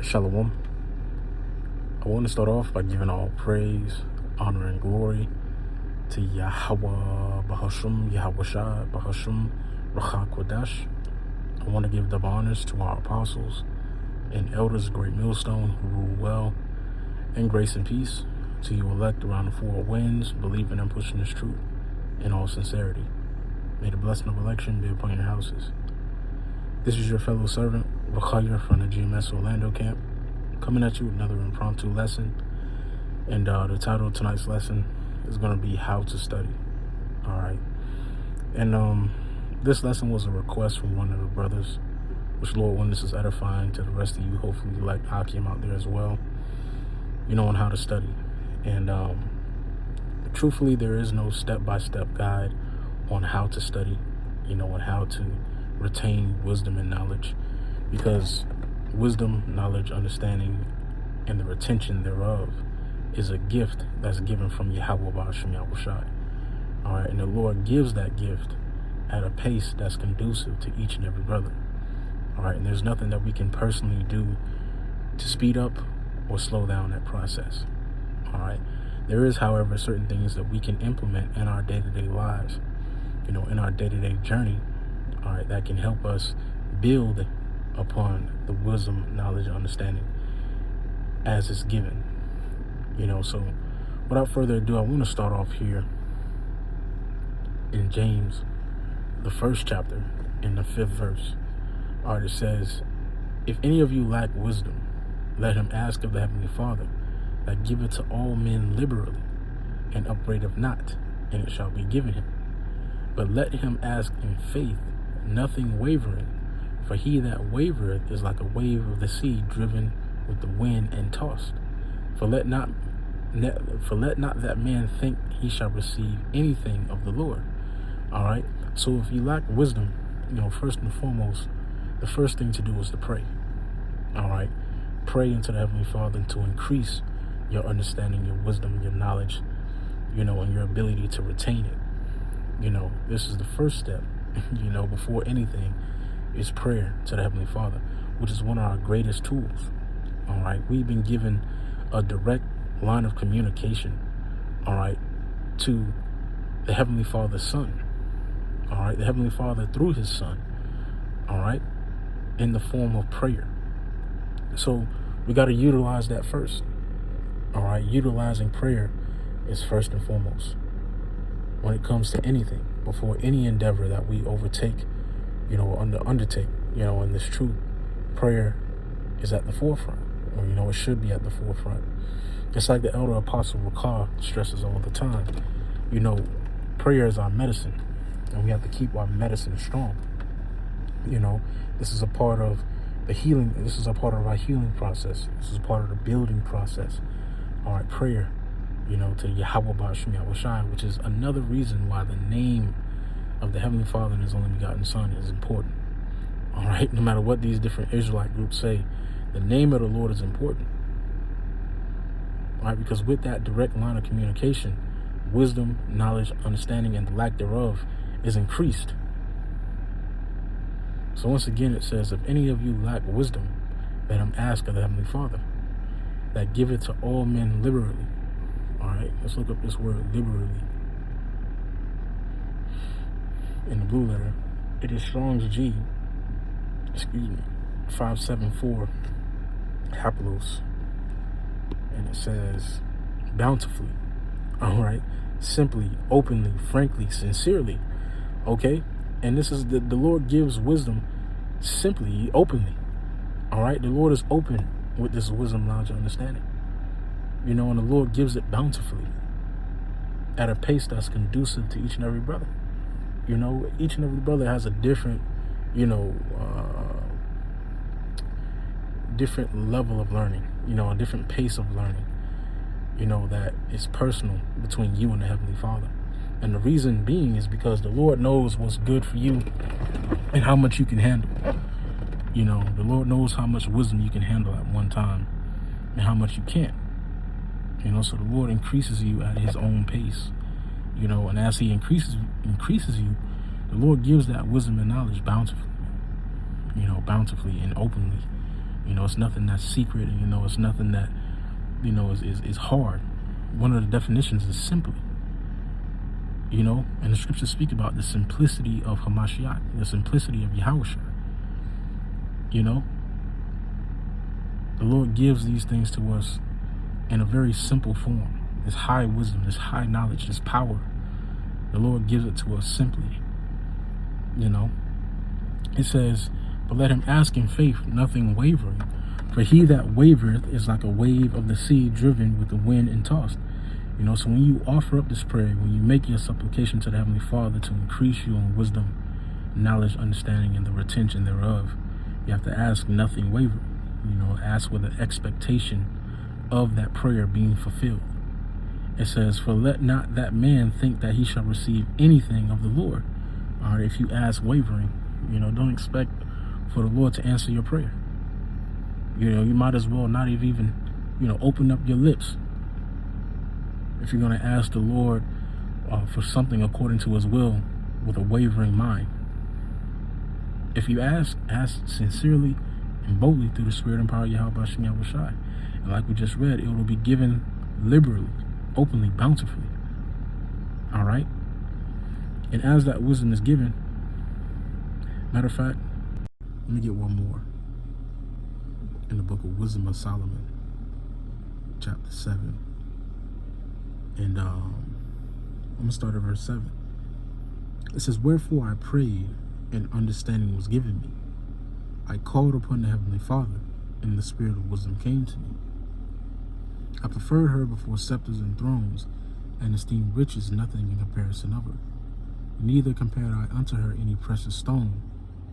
Shalom. I want to start off by giving all praise, honor, and glory to Yahweh Bahashum, Yahweh Shai, Bahashum, Racha Kodesh. I want to give double honors to our apostles and elders of Great Millstone who rule well, and grace and peace to you elect around the four winds, believing and pushing this truth in all sincerity. May the blessing of election be upon your houses. This is your fellow servant, Rachaya from the GMS Orlando camp, coming at you with another impromptu lesson. And the title of tonight's lesson is going to be How to Study. All right. And this lesson was a request from one of the brothers, which Lord, when this is edifying to the rest of you, hopefully you like Hakim out there as well, on how to study. And truthfully, there is no step-by-step guide on how to study, and how to retain wisdom and knowledge, because wisdom, knowledge, understanding, and the retention thereof is a gift that's given from Yahweh Ba'ashem Yahweh Shai. All right, and the Lord gives that gift at a pace that's conducive to each and every brother. All right, and there's nothing that we can personally do to speed up or slow down that process. All right, there is, however, certain things that we can implement in our day-to-day lives, in our day-to-day journey, all right, that can help us build upon the wisdom, knowledge, and understanding as it's given. So without further ado, I want to start off here in James, the 1st chapter, in the 5th verse. All right, it says, "If any of you lack wisdom, let him ask of the Heavenly Father, that giveth to all men liberally, and upbraideth not, and it shall be given him. But let him ask in faith, nothing wavering. For he that wavereth is like a wave of the sea, driven with the wind and tossed. For let not that man think he shall receive anything of the Lord." All right. So if you lack wisdom, first and foremost, the first thing to do is to pray. All right. Pray into the Heavenly Father to increase your understanding, your wisdom, your knowledge, and your ability to retain it. This is the first step, before anything, is prayer to the Heavenly Father, which is one of our greatest tools. All right. We've been given a direct line of communication, all right, to the Heavenly Father's Son. All right. The Heavenly Father through his Son, all right, in the form of prayer. So we got to utilize that first. All right. Utilizing prayer is first and foremost when it comes to anything, before any endeavor that we overtake, undertake, in this truth. Prayer is at the forefront, or it should be at the forefront. It's like the elder apostle Rakah stresses all the time. Prayer is our medicine, and we have to keep our medicine strong. This is a part of the healing. This is a part of our healing process. This is a part of the building process. All right, prayer, to Yahweh Ba'ashem Yahweh Shai, which is another reason why the name of the Heavenly Father and His only begotten Son is important. All right, no matter what these different Israelite groups say, the name of the Lord is important. All right, because with that direct line of communication, wisdom, knowledge, understanding, and the lack thereof is increased. So once again, it says, "If any of you lack wisdom, let him ask of the Heavenly Father, that giveth to all men liberally." All right, let's look up this word, liberally. In the blue letter, it is Strong's G, 574, Haplos. And it says, bountifully. All right, simply, openly, frankly, sincerely. Okay, and this is the Lord gives wisdom simply, openly. All right, the Lord is open with this wisdom, knowledge, and understanding. And the Lord gives it bountifully at a pace that's conducive to each and every brother. Each and every brother has a different, different level of learning, a different pace of learning, that is personal between you and the Heavenly Father. And the reason being is because the Lord knows what's good for you and how much you can handle. The Lord knows how much wisdom you can handle at one time and how much you can't. So the Lord increases you at His own pace. And as He increases you, the Lord gives that wisdom and knowledge bountifully, bountifully and openly, You know, it's nothing that's secret, and you know, it's nothing that, you know, is hard. One of the definitions is simply. You know, and the scriptures speak about the simplicity of Hamashiach, the simplicity of Yahushua. You know, the Lord gives these things to us in a very simple form. This high wisdom, this high knowledge, this power. The Lord gives it to us simply. You know, it says, but let him ask in faith, nothing wavering. For he that wavereth is like a wave of the sea driven with the wind and tossed. You know, so when you offer up this prayer, when you make your supplication to the Heavenly Father to increase you in wisdom, knowledge, understanding, and the retention thereof, you have to ask nothing wavering. You know, ask with an expectation of that prayer being fulfilled. It says, for let not that man think that he shall receive anything of the Lord. All right, if you ask wavering, you know, don't expect for the Lord to answer your prayer. You know, you might as well not even, you know, open up your lips. If you're going to ask the Lord for something according to his will with a wavering mind. If you ask sincerely and boldly through the Spirit and power of Yahweh Shem Yahushai. And like we just read, it will be given liberally, openly, bountifully. All right? And as that wisdom is given, matter of fact, let me get one more. In the book of Wisdom of Solomon, chapter 7. And I'm going to start at verse 7. It says, wherefore I prayed, and understanding was given me. I called upon the Heavenly Father, and the spirit of wisdom came to me. I preferred her before scepters and thrones, and esteemed riches nothing in comparison of her. Neither compared I unto her any precious stone,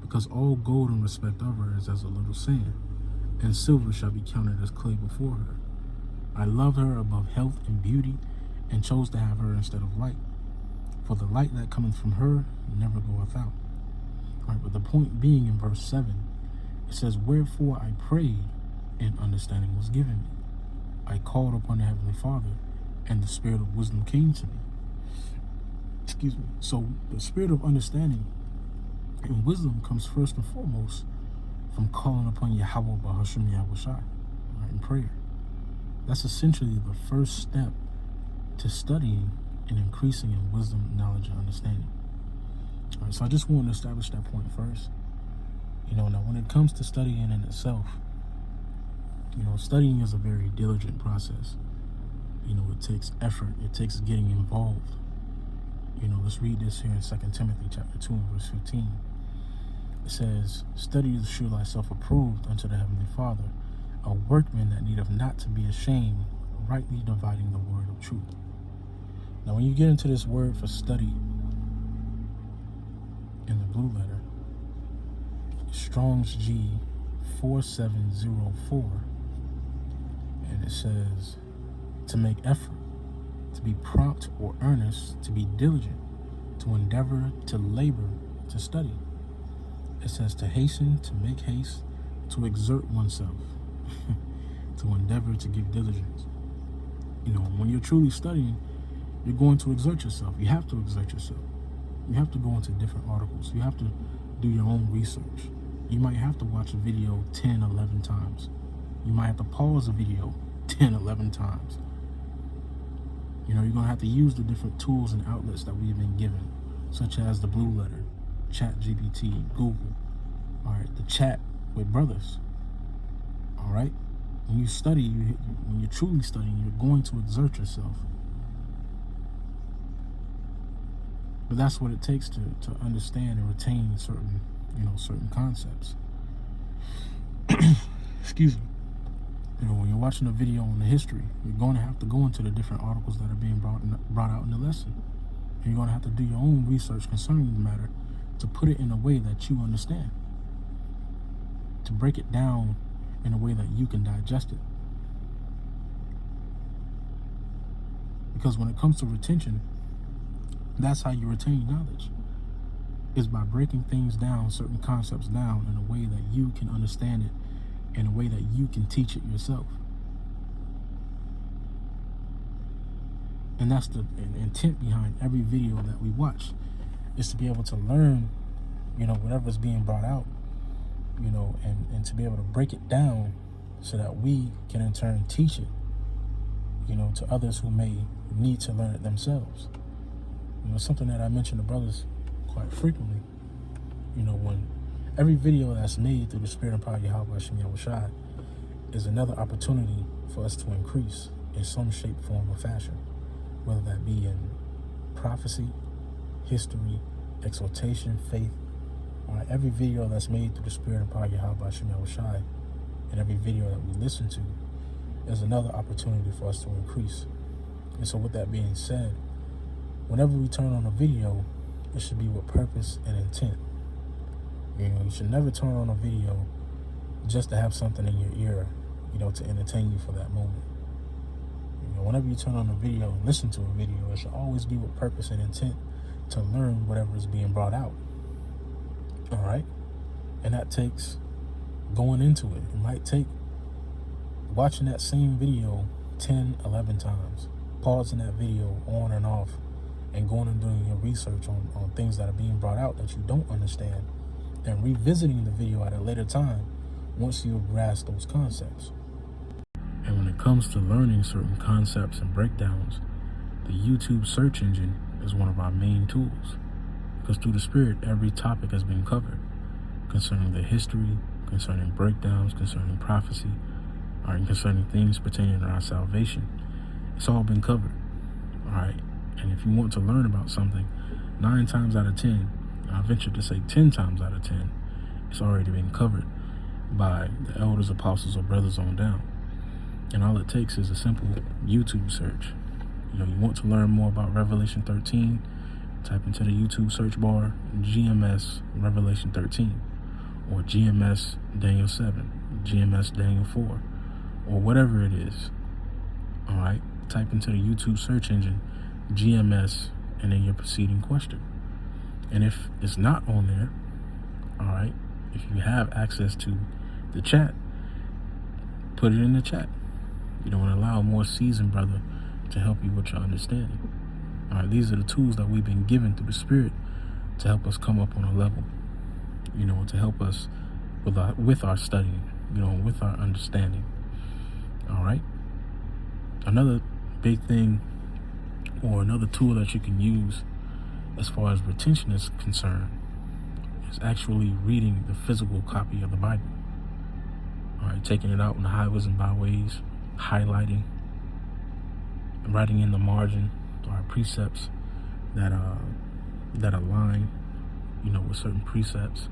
because all gold in respect of her is as a little sand, and silver shall be counted as clay before her. I loved her above health and beauty, and chose to have her instead of light. For the light that cometh from her never goeth out. All right, but the point being in verse 7, it says, wherefore I prayed, and understanding was given me. I called upon the Heavenly Father, and the spirit of wisdom came to me. Excuse me. So the spirit of understanding and wisdom comes first and foremost from calling upon Yahweh Bahashim Yahushai, in prayer. That's essentially the first step to studying and increasing in wisdom, knowledge, and understanding. All right, so I just want to establish that point first. You know, now when it comes to studying in itself, you know, studying is a very diligent process. You know, it takes effort. It takes getting involved. You know, let's read this here in 2 Timothy chapter 2 and verse 15. It says, study to show thyself approved unto the Heavenly Father, a workman that needeth not to be ashamed, rightly dividing the word of truth. Now, when you get into this word for study in the blue letter, Strong's G 4704, and it says to make effort, to be prompt or earnest, to be diligent, to endeavor, to labor, to study. It says to hasten, to make haste, to exert oneself, to endeavor, to give diligence. You know, when you're truly studying, you're going to exert yourself. You have to exert yourself. You have to go into different articles. You have to do your own research. You might have to watch a video 10, 11 times. You might have to pause a video 10, 11 times. You know, you're going to have to use the different tools and outlets that we've been given, such as the Blue Letter, ChatGPT, Google, all right, the chat with brothers, all right? When you study, when you're truly studying, you're going to exert yourself. But that's what it takes to understand and retain certain, you know, certain concepts. Excuse me. You know, when you're watching a video on the history, you're going to have to go into the different articles that are being brought out in the lesson. And you're going to have to do your own research concerning the matter to put it in a way that you understand, to break it down in a way that you can digest it. Because when it comes to retention, that's how you retain knowledge, is by breaking things down, certain concepts down in a way that you can understand it, in a way that you can teach it yourself. And that's the intent behind every video that we watch, is to be able to learn, you know, whatever's being brought out, and to be able to break it down so that we can in turn teach it, to others who may need to learn it themselves. Something that I mention to brothers quite frequently, when every video that's made through the Spirit and Power of Yahweh Hashem Yahushua is another opportunity for us to increase in some shape, form, or fashion, whether that be in prophecy, history, exhortation, faith. Every video that's made through the Spirit and Power of Yahweh Hashem Yahushua, and every video that we listen to is another opportunity for us to increase. And so with that being said, whenever we turn on a video, it should be with purpose and intent. You should never turn on a video just to have something in your ear, to entertain you for that moment. Whenever you turn on a video and listen to a video, it should always be with purpose and intent to learn whatever is being brought out. All right? And that takes going into it. It might take watching that same video 10, 11 times, pausing that video on and off, and going and doing your research on things that are being brought out that you don't understand, and revisiting the video at a later time once you've grasped those concepts. And when it comes to learning certain concepts and breakdowns, the YouTube search engine is one of our main tools, because through the Spirit, every topic has been covered concerning the history, concerning breakdowns, concerning prophecy, and concerning things pertaining to our salvation. It's all been covered. All right. And if you want to learn about something, 9 times out of 10, I venture to say 10 times out of 10, it's already been covered by the elders, apostles, or brothers on down. And all it takes is a simple YouTube search. You want to learn more about Revelation 13, type into the YouTube search bar GMS Revelation 13, or GMS Daniel 7, GMS Daniel 4, or whatever it is. All right, type into the YouTube search engine GMS and then your preceding question. And if it's not on there, all right, if you have access to the chat, put it in the chat. And allow a more seasoned brother to help you with your understanding. All right, these are the tools that we've been given through the Spirit to help us come up on a level, to help us with our studying, with our understanding. All right. Another big thing, or another tool that you can use as far as retention is concerned, is actually reading the physical copy of the Bible. All right, taking it out in the highways and byways, highlighting, writing in the margin or precepts that align, with certain precepts.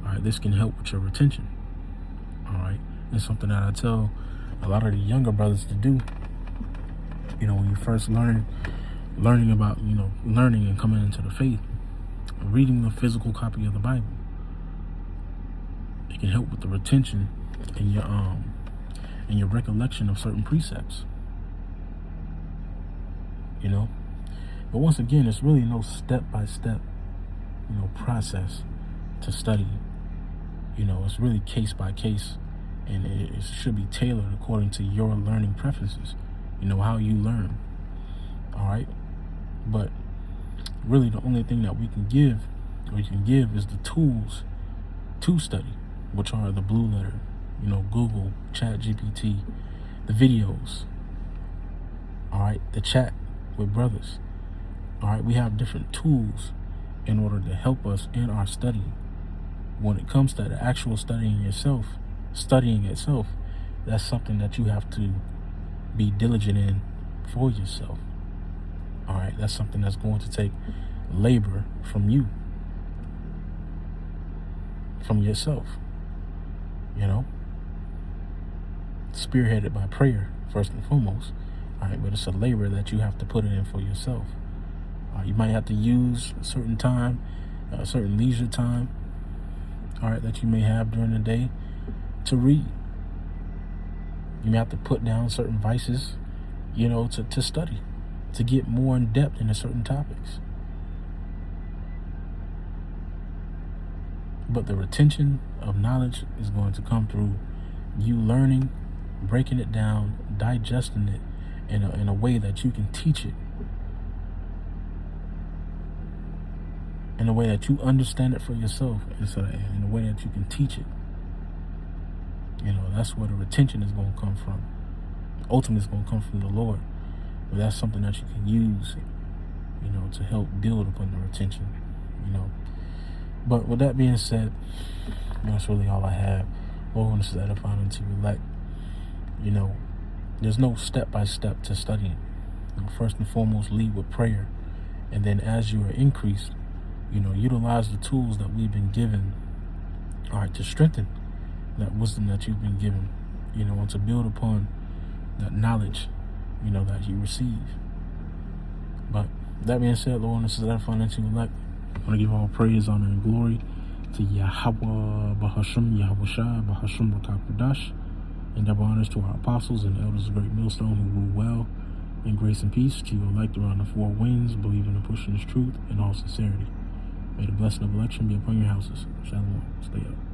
All right, this can help with your retention. All right, it's something that I tell a lot of the younger brothers to do. When you first learning about, learning and coming into the faith, reading the physical copy of the Bible, it can help with the retention and your recollection of certain precepts. But once again, it's really no step-by-step, process to study. It's really case by case, and it should be tailored according to your learning preferences. How you learn. All right. But really the only thing that we can give, or you can give, is the tools to study, which are the Blue Letter, Google, ChatGPT, the videos. All right. The chat with brothers. All right. We have different tools in order to help us in our study. When it comes to the actual studying itself, that's something that you have to be diligent in for yourself. All right, that's something that's going to take labor from you, from yourself, spearheaded by prayer first and foremost. All right, but it's a labor that you have to put it in for yourself. You might have to use a certain time, a certain leisure time, all right, that you may have during the day to read. You may have to put down certain vices, to study, to get more in depth into certain topics. But the retention of knowledge is going to come through you learning, breaking it down, digesting it in a way that you can teach it, in a way that you understand it for yourself, and so in a way that you can teach it That's where the retention is going to come from. Ultimately, it's going to come from the Lord. But that's something that you can use, to help build upon the retention, But with that being said, that's really all I have. Lord wants to edify unto elect. There's no step-by-step to studying. First and foremost, lead with prayer. And then as you are increased, utilize the tools that we've been given, to strengthen that wisdom that you've been given, and to build upon that knowledge, that you receive. But that being said, Lord, this is edifying unto elect. I want to give all praise, honor, and glory to Yahweh Bahasham, Yahweh Shai, Bahasham Rakakadash, and double honors to our apostles and elders of Great Millstone who rule well in grace and peace to your elect around the four winds, believing and pushing this truth in all sincerity. May the blessing of election be upon your houses. Shalom. Stay up.